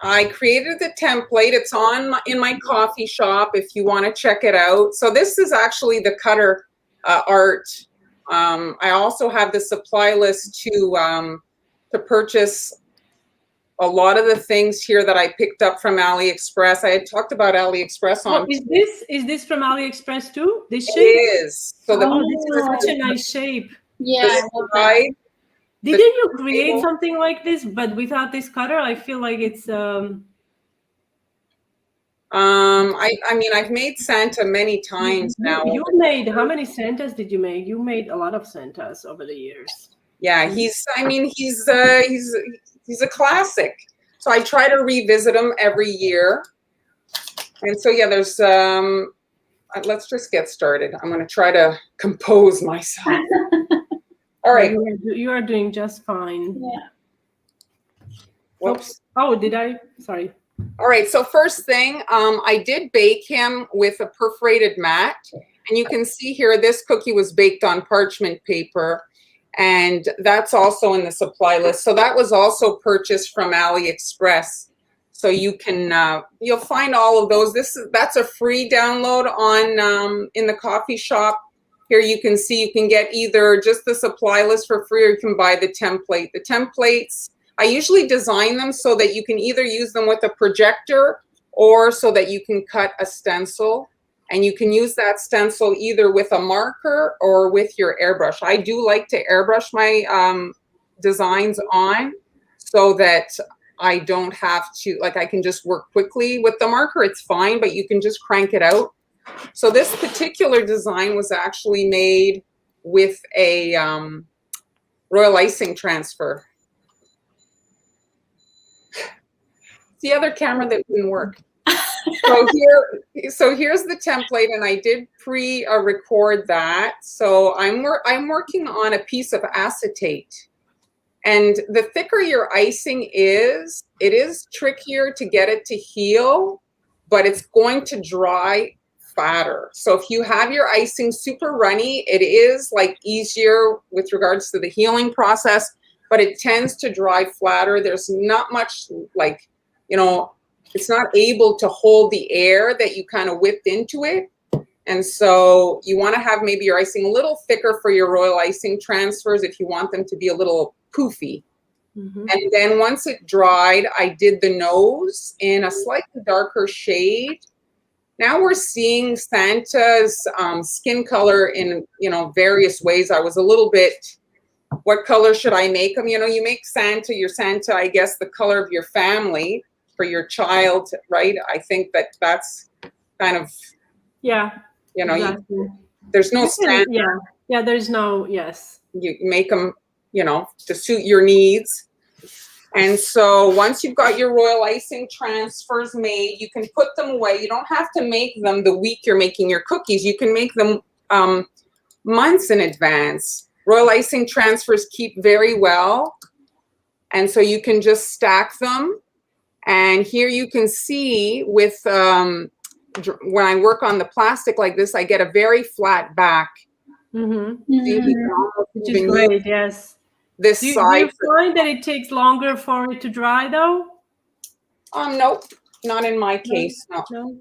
I created the template. It's in my coffee shop if you want to check it out. So this is actually the cutter art. I also have the supply list to purchase a lot of the things here that I picked up from AliExpress. I had talked about AliExpress on. Is this from AliExpress too? This shape? It is. So this is such a nice shape. Yeah, I love that. side, Didn't you create something like this, but without this cutter? I feel like it's I mean, I've made Santa many times now. You made, how many Santas did you make? You made a lot of Santas over the years. Yeah, he's a classic. So I try to revisit him every year. And so yeah, there's let's just get started. I'm going to try to compose myself. All right. You are doing just fine. Yeah. Whoops. Oh, did I? Sorry. All right, so first thing, I did bake him with a perforated mat. And you can see here, this cookie was baked on parchment paper. And that's also in the supply list. So that was also purchased from AliExpress. So you can, you'll find all of those. That's a free download on in the coffee shop. Here you can see you can get either just the supply list for free, or you can buy the template. The templates, I usually design them so that you can either use them with a projector or so that you can cut a stencil. And you can use that stencil either with a marker or with your airbrush. I do like to airbrush my designs on so that I don't have to, like, I can just work quickly with the marker. It's fine, but you can just crank it out. So this particular design was actually made with a royal icing transfer. The other camera that didn't work. So here's the template, and I did pre-record that. So I'm working on a piece of acetate, and the thicker your icing is, it is trickier to get it to heal, but it's going to dry fatter. So if you have your icing super runny, it is like easier with regards to the healing process, but it tends to dry flatter. There's not much, like, you know, it's not able to hold the air that you kind of whipped into it. And so you want to have maybe your icing a little thicker for your royal icing transfers if you want them to be a little poofy. Mm-hmm. And then once it dried, I did the nose in a slightly darker shade. Now we're seeing Santa's skin color in, you know, various ways. I was a little bit, what color should I make him? You know, you make Santa, your Santa, I guess, the color of your family. For your child, right? I think that's kind of, yeah, you know, exactly. There's no standard. Yeah, there's no, yes. You make them, you know, to suit your needs. And so once you've got your royal icing transfers made, you can put them away. You don't have to make them the week you're making your cookies. You can make them months in advance. Royal icing transfers keep very well. And so you can just stack them. And here you can see with, when I work on the plastic like this, I get a very flat back. Mm-hmm. Mm-hmm. Which is great, yes. This side. Do you find that it takes longer for it to dry though? Nope, not in my case, no.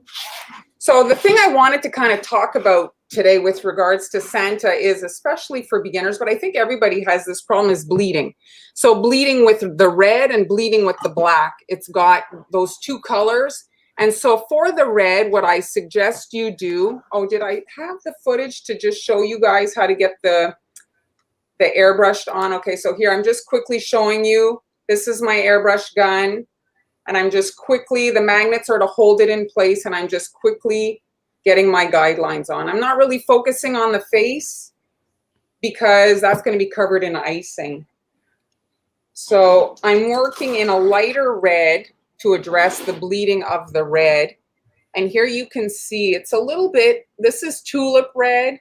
So the thing I wanted to kind of talk about today with regards to Santa is, especially for beginners, but I think everybody has this problem, is bleeding. So bleeding with the red and bleeding with the black. It's got those two colors. And so for the red, what I suggest you do, oh, did I have the footage to just show you guys how to get the airbrushed on? Okay, so here I'm just quickly showing you. This is my airbrush gun. And I'm just quickly, the magnets are to hold it in place, and I'm just quickly getting my guidelines on. I'm not really focusing on the face because that's going to be covered in icing. So I'm working in a lighter red to address the bleeding of the red. And here you can see it's a little bit, this is tulip red.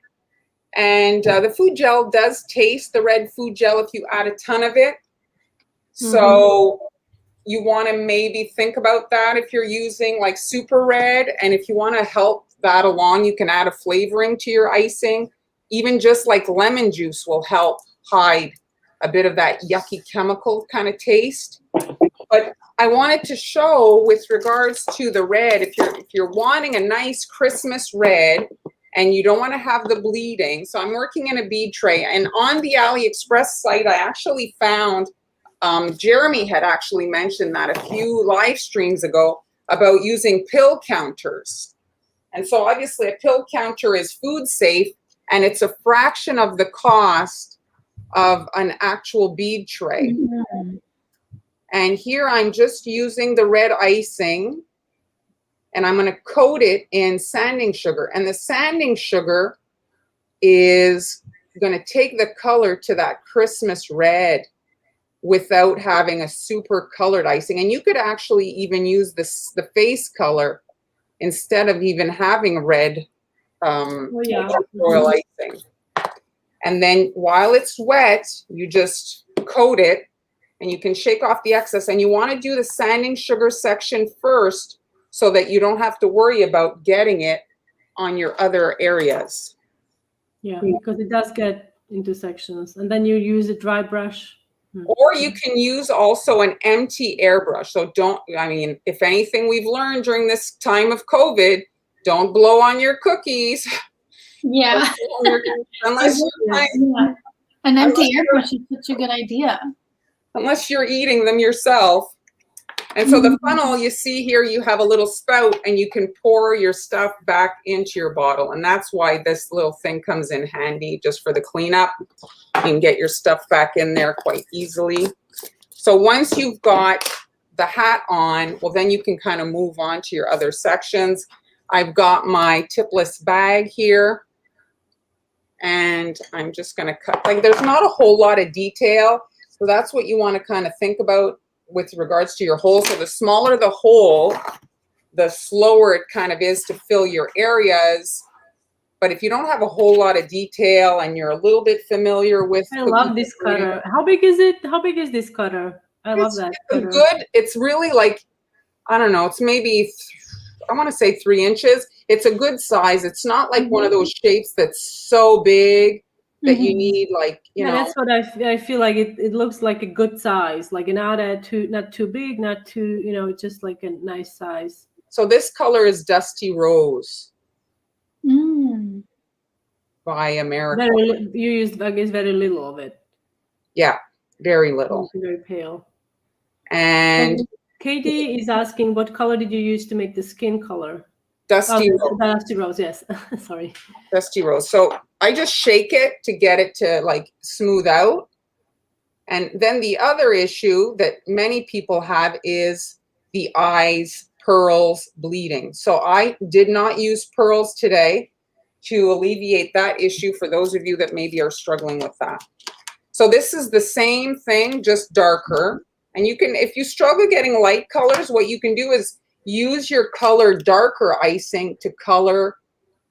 And the food gel does taste the red food gel if you add a ton of it. So you want to maybe think about that if you're using like super red. And if you want to help that along, you can add a flavoring to your icing. Even just like lemon juice will help hide a bit of that yucky chemical kind of taste. But I wanted to show with regards to the red, if you're wanting a nice Christmas red and you don't want to have the bleeding. So I'm working in a bead tray, and on the AliExpress site, I actually found Jeremy had actually mentioned that a few live streams ago about using pill counters. And so obviously a pill counter is food safe, and it's a fraction of the cost of an actual bead tray. And here I'm just using the red icing, and I'm going to coat it in sanding sugar. And the sanding sugar is going to take the color to that Christmas red without having a super colored icing. And you could actually even use the face color instead of even having red oil icing. And then while it's wet, you just coat it, and you can shake off the excess. And you want to do the sanding sugar section first so that you don't have to worry about getting it on your other areas. Yeah, because it does get into sections. And then you use a dry brush. Or you can use also an empty airbrush. So if anything we've learned during this time of COVID, don't blow on your cookies. Yeah. Unless An empty airbrush is such a good idea. Unless you're eating them yourself. And so the funnel, you see here, you have a little spout, and you can pour your stuff back into your bottle. And that's why this little thing comes in handy, just for the cleanup. You can get your stuff back in there quite easily. So once you've got the hat on, well, then you can kind of move on to your other sections. I've got my tipless bag here, and I'm just going to cut. Like, there's not a whole lot of detail. So that's what you want to kind of think about with regards to your hole. So the smaller the hole, the slower it kind of is to fill your areas. But if you don't have a whole lot of detail and you're a little bit familiar with, I love this cutter. How big is it? How big is this cutter? I love that cutter. It's really like, I don't know, it's maybe, I want to say 3 inches. It's a good size. It's not like one of those shapes that's so big that you need, like, you know. That's what I feel like. It looks like a good size, like not too big, not too, just like a nice size. So this color is Dusty Rose by America. You used, I guess, very little of it. Yeah, very little. Very pale. And Katie is asking, what color did you use to make the skin color? Dusty Rose. Dusty Rose, yes. Sorry. Dusty Rose. So I just shake it to get it to like smooth out. And then the other issue that many people have is the eyes, pearls, bleeding. So I did not use pearls today to alleviate that issue for those of you that maybe are struggling with that. So this is the same thing, just darker. And you can, if you struggle getting light colors, what you can do is use your color darker icing to color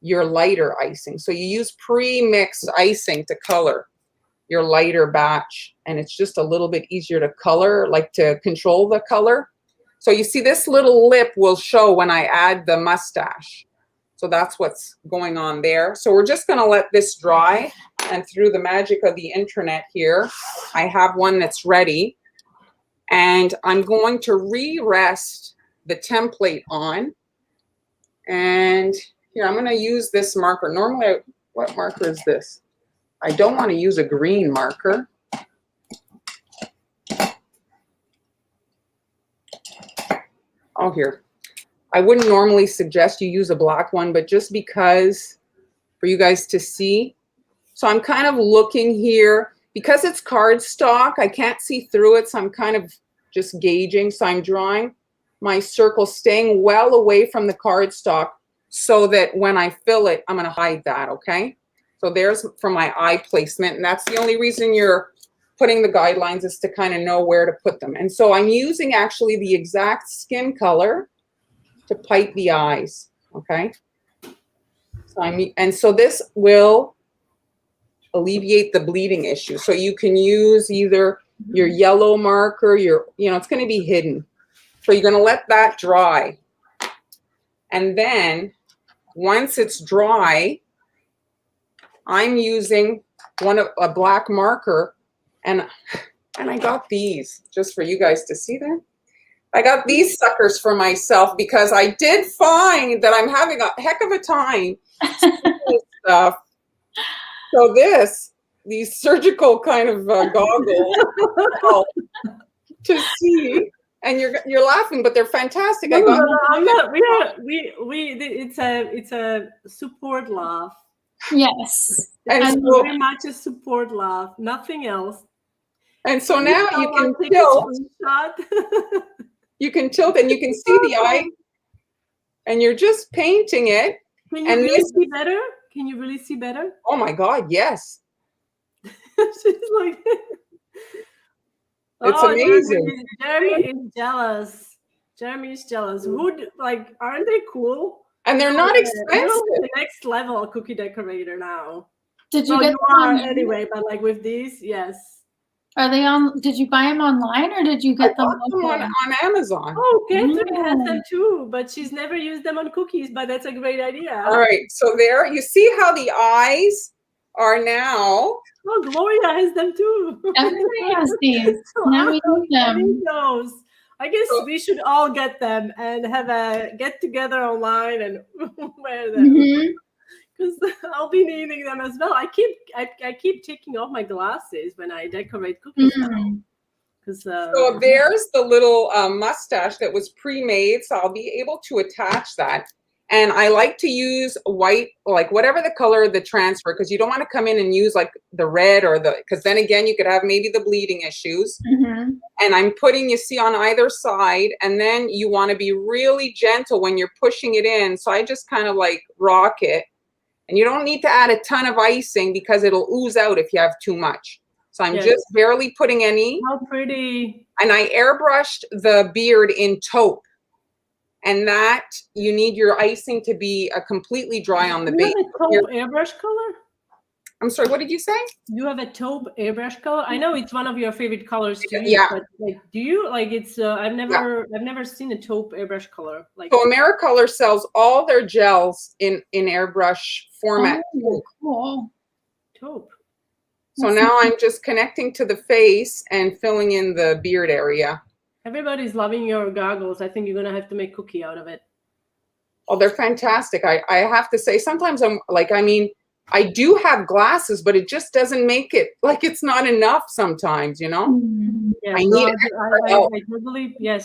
your lighter icing. So you use pre-mixed icing to color your lighter batch, and it's just a little bit easier to color, like to control the color. So you see this little lip will show when I add the mustache. So that's what's going on there. So we're just going to let this dry, and through the magic of the internet here, I have one that's ready, and I'm going to re-rest the template on. And here, I'm going to use this marker. Normally, what marker is this? I don't want to use a green marker. Oh, here. I wouldn't normally suggest you use a black one, but just because for you guys to see. So I'm kind of looking here. Because it's cardstock, I can't see through it, so I'm kind of just gauging. So I'm drawing my circle, staying well away from the cardstock so that when I fill it, I'm going to hide that, okay? So there's for my eye placement, and that's the only reason you're putting the guidelines is to kind of know where to put them. And so I'm using actually the exact skin color to pipe the eyes, okay? So so this will alleviate the bleeding issue. So you can use either your yellow marker, it's going to be hidden. So you're going to let that dry. And then once it's dry, I'm using a black marker, and I got these just for you guys to see them. I got these suckers for myself because I did find that I'm having a heck of a time with stuff. So these surgical kind of goggles to see, and you're laughing, but they're fantastic. No, I'm not. It's a support laugh. Yes. And so, very much a support laugh, nothing else. And so now you can tilt. You can tilt and you can see the eye, and you're just painting it. Can you really see better? Can you really see better? Oh my God, yes. She's like, it's amazing. Jeremy is jealous. Jeremy is jealous. Aren't they cool? And they're not expensive. You're the next level cookie decorator now. Did you get you are anyway, but like with these, yes. Are they on? Did you buy them online or did you get them on Amazon? Oh, Catherine has them too, but she's never used them on cookies. But that's a great idea. All right, so there you see how the eyes are now. Oh, Gloria has them too. Everybody has these. Now we need them. Those. I guess we should all get them and have a get together online and wear them. Because I'll be needing them as well. I keep taking off my glasses when I decorate cookies. So there's the little mustache that was pre-made. So I'll be able to attach that. And I like to use white, like whatever the color of the transfer, because you don't want to come in and use like the red because then again, you could have maybe the bleeding issues. And I'm putting, you see, on either side. And then you want to be really gentle when you're pushing it in. So I just kind of like rock it. And you don't need to add a ton of icing because it'll ooze out if you have too much. So I'm just barely putting any. How pretty. And I airbrushed the beard in taupe. And that you need your icing to be completely dry on the base. You have a taupe airbrush color? I'm sorry, what did you say? You have a taupe airbrush color? I know it's one of your favorite colors to use, yeah. But like, do you like it's? I've never seen a taupe airbrush color. Like, so AmeriColor sells all their gels in airbrush format. Oh, cool. Taupe. So now I'm just connecting to the face and filling in the beard area. Everybody's loving your goggles. I think you're gonna have to make cookie out of it. Oh, they're fantastic. I have to say, sometimes I'm like, I do have glasses, but it just doesn't make it, like it's not enough sometimes, you know? Yes, I need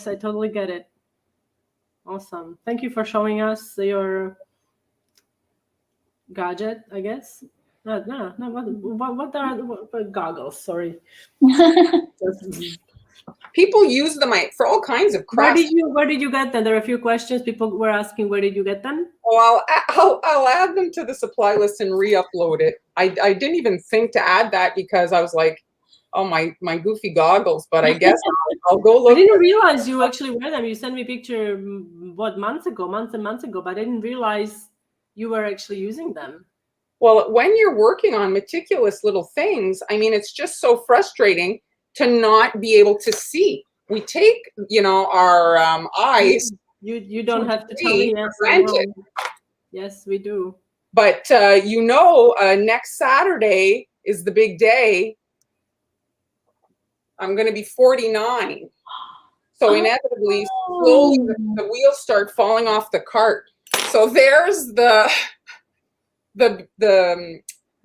I totally get it. Awesome. Thank you for showing us your gadget, I guess. No, what are goggles? Sorry. People use them for all kinds of crafts. Where did you get them? There are a few questions. People were asking, where did you get them? Well, I'll add them to the supply list and re-upload it. I didn't even think to add that because I was like, oh, my goofy goggles. But I guess I'll go look. I didn't realize you actually wear them. You sent me a picture, months and months ago. But I didn't realize you were actually using them. Well, when you're working on meticulous little things, I mean, it's just so frustrating to not be able to see. We take, our eyes. You don't have to tell me. Yes, we do. But next Saturday is the big day. I'm going to be 49. So inevitably, slowly the wheels start falling off the cart. So there's the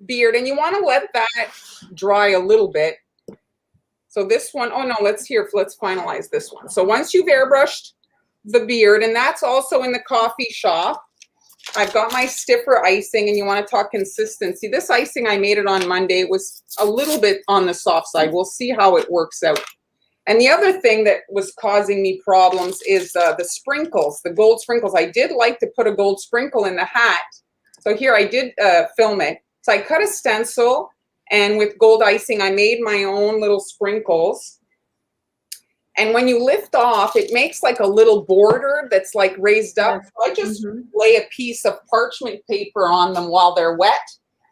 beard, and you want to let that dry a little bit. So this one, let's finalize this one. So once you've airbrushed the beard, and that's also in the coffee shop. I've got my stiffer icing, and you want to talk consistency. This icing, I made it on Monday. It was a little bit on the soft side. We'll see how it works out. And the other thing that was causing me problems is the sprinkles, the gold sprinkles. I did like to put a gold sprinkle in the hat. So here I did film it. So I cut a stencil, and with gold icing, I made my own little sprinkles. And when you lift off, it makes like a little border that's like raised up. So I just lay a piece of parchment paper on them while they're wet,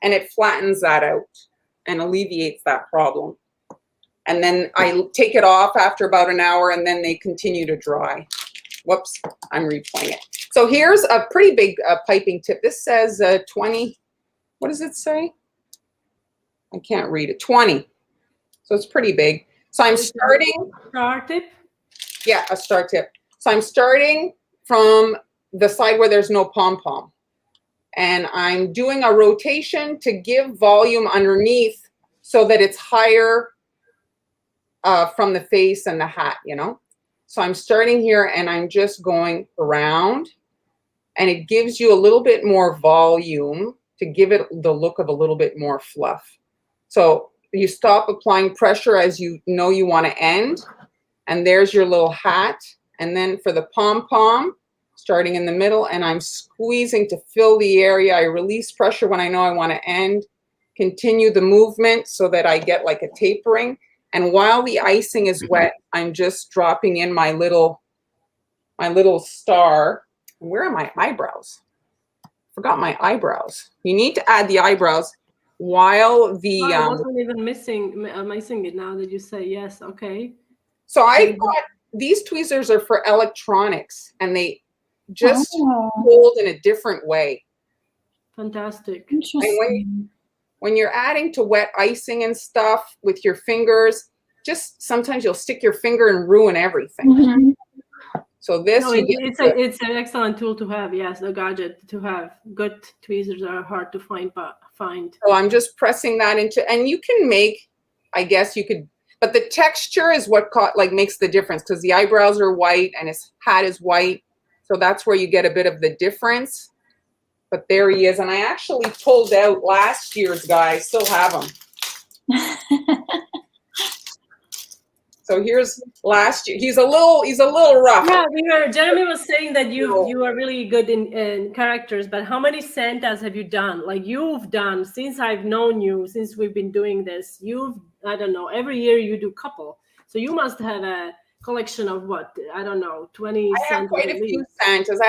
and it flattens that out and alleviates that problem. And then I take it off after about an hour, and then they continue to dry. Whoops, I'm replaying it. So here's a pretty big piping tip. This says 20, what does it say? I can't read it, 20. So it's pretty big. So I'm starting. Star tip? Yeah, a star tip. So I'm starting from the side where there's no pom-pom. And I'm doing a rotation to give volume underneath so that it's higher from the face and the hat, you know? So I'm starting here, and I'm just going around, and it gives you a little bit more volume to give it the look of a little bit more fluff. So you stop applying pressure as you know you want to end, and there's your little hat. And then for the pom-pom, starting in the middle, and I'm squeezing to fill the area. I release pressure when I know I want to end, continue the movement so that I get like a tapering. And while the icing is wet, I'm just dropping in my little star. Where are my eyebrows? Forgot my eyebrows. You need to add the eyebrows while the I wasn't even missing it now that you say yes. Okay. So I thought these tweezers are for electronics, and they just hold in a different way. Fantastic. Interesting. When you're adding to wet icing and stuff with your fingers, just sometimes you'll stick your finger and ruin everything. So this, it's an excellent tool to have. Yes, a gadget to have. Good tweezers are hard to find. So I'm just pressing that into, and you can make, I guess you could, but the texture is what makes the difference, because the eyebrows are white and his hat is white. So that's where you get a bit of the difference. But there he is. And I actually pulled out last year's guy. I still have him. So here's last year. He's a little rough. Yeah, Jeremy was saying that you are really good in characters, but how many Santas have you done? Like you've done since I've known you, since we've been doing this. I don't know, every year you do a couple. So you must have a collection of what? I don't know, 20 I have Santas. quite a few Santas.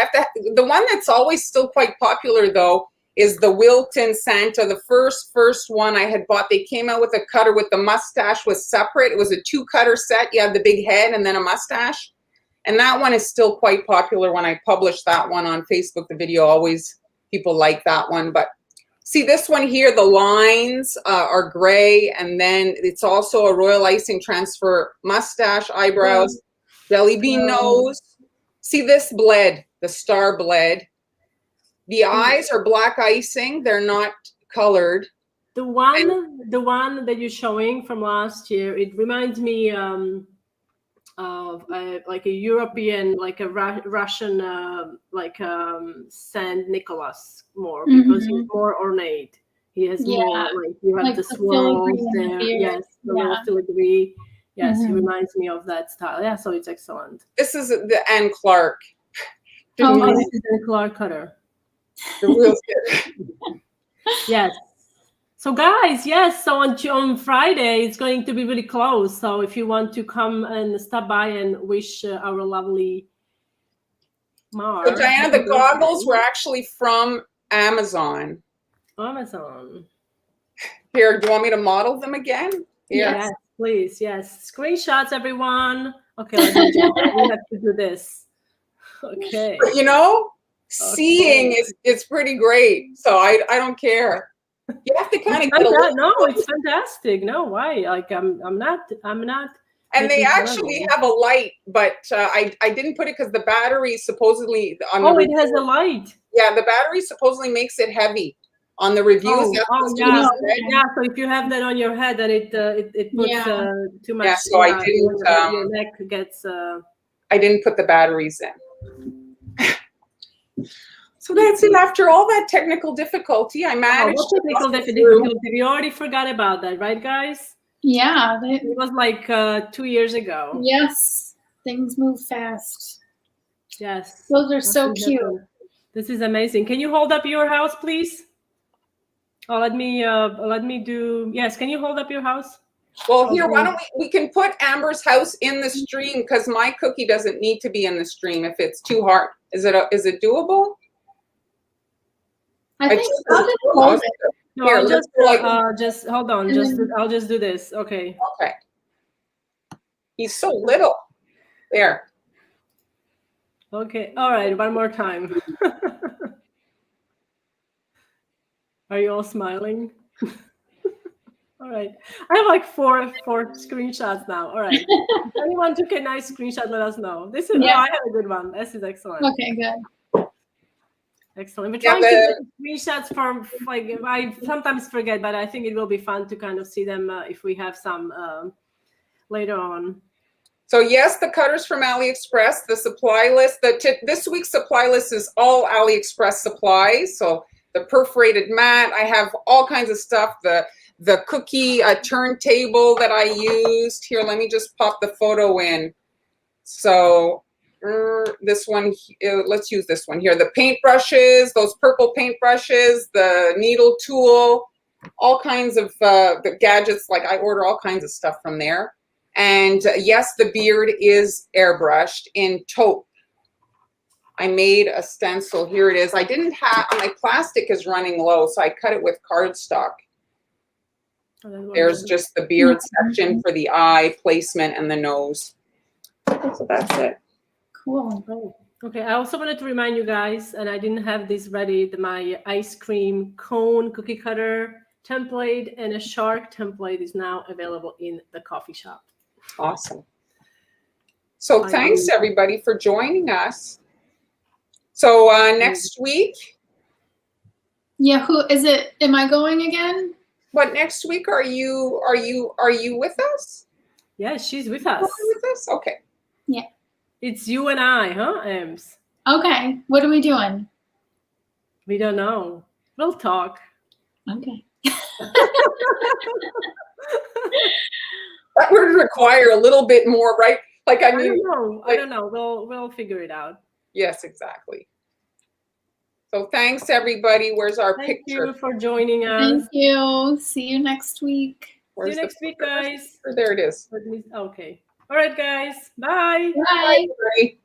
The one that's always still quite popular though is the Wilton Santa. The first one I had bought, they came out with a cutter with the mustache was separate. It was a 2-cutter set. You had the big head and then a mustache. And that one is still quite popular. When I published that one on Facebook, the video, always people like that one. But see this one here, the lines are gray, and then it's also a royal icing transfer mustache, eyebrows, jelly bean nose. See this bled, the star bled. The eyes are black icing. They're not colored. The one that you're showing from last year, it reminds me of like a European, like a Russian, Saint Nicholas more, because he's more ornate. He has more, like you have the swirls there. Yes, the little filigree. Yes, he reminds me of that style. Yeah, so it's excellent. This is the Anne Clark. This is the Clark cutter. The real good. Yes. So guys, yes. So on Friday it's going to be really close. So if you want to come and stop by and wish our lovely Mar. So Diana, the goggles were actually from Amazon. Here, do you want me to model them again? Here. Yes, please. Yes. Screenshots, everyone. Okay, we have to do this. Okay. But, seeing is pretty great. So I don't care. You have to kind of get no, it's fantastic. No, why? Like I'm not. And they actually have a light, but I didn't put it because the battery supposedly on the it has a light. Yeah, the battery supposedly makes it heavy on the reviews. Yeah. So if you have that on your head, then it puts too much. Yeah, so I didn't. Your neck gets. I didn't put the batteries in. So that's it. After all that technical difficulty, I managed what to technical muscle difficulty? We already forgot about that, right, guys? Yeah. It was like 2 years ago. Yes. Things move fast. Yes. Those are so cute. This is amazing. Can you hold up your house, please? Oh, let me do. Yes. Can you hold up your house? Well, here, why don't we can put Amber's house in the stream because my cookie doesn't need to be in the stream if it's too hard. Is it doable? I think I'll just hold it. No, Here, just hold on. I'll just do this. Okay. Okay. He's so little. There. Okay. All right. One more time. Are you all smiling? All right. I have like four screenshots now. All right. If anyone took a nice screenshot, let us know. This is I have a good one. This is excellent. Okay, good. Excellent. We're trying to get screenshots from like I sometimes forget, but I think it will be fun to kind of see them if we have some later on. So yes, the cutters from AliExpress, the supply list. This week's supply list is all AliExpress supplies. So the perforated mat, I have all kinds of stuff. The cookie turntable that I used. Here, let me just pop the photo in. So this one, let's use this one here. The paintbrushes, those purple paintbrushes, the needle tool, all kinds of the gadgets. Like I order all kinds of stuff from there. And yes, the beard is airbrushed in taupe. I made a stencil. Here it is. I didn't have, my plastic is running low, so I cut it with cardstock. There's just the beard section for the eye placement and the nose. So that's it. Cool. Oh, okay. I also wanted to remind you guys, and I didn't have this ready, my ice cream cone cookie cutter template and a shark template is now available in the coffee shop. Awesome. So thanks everybody for joining us. So next week. Yeah, who is it? Am I going again? What next week are you with us? Yeah, she's with us. With us? Okay. Yeah. It's you and I, huh, Ems? Okay. What are we doing? We don't know. We'll talk. Okay. That would require a little bit more, right? Like I mean, I don't know. We'll figure it out. Yes, exactly. So thanks everybody. Where's our picture? Thank you for joining us. Thank you. See you next week. See you next week, guys. There it is. Okay. All right, guys. Bye. Bye. Bye.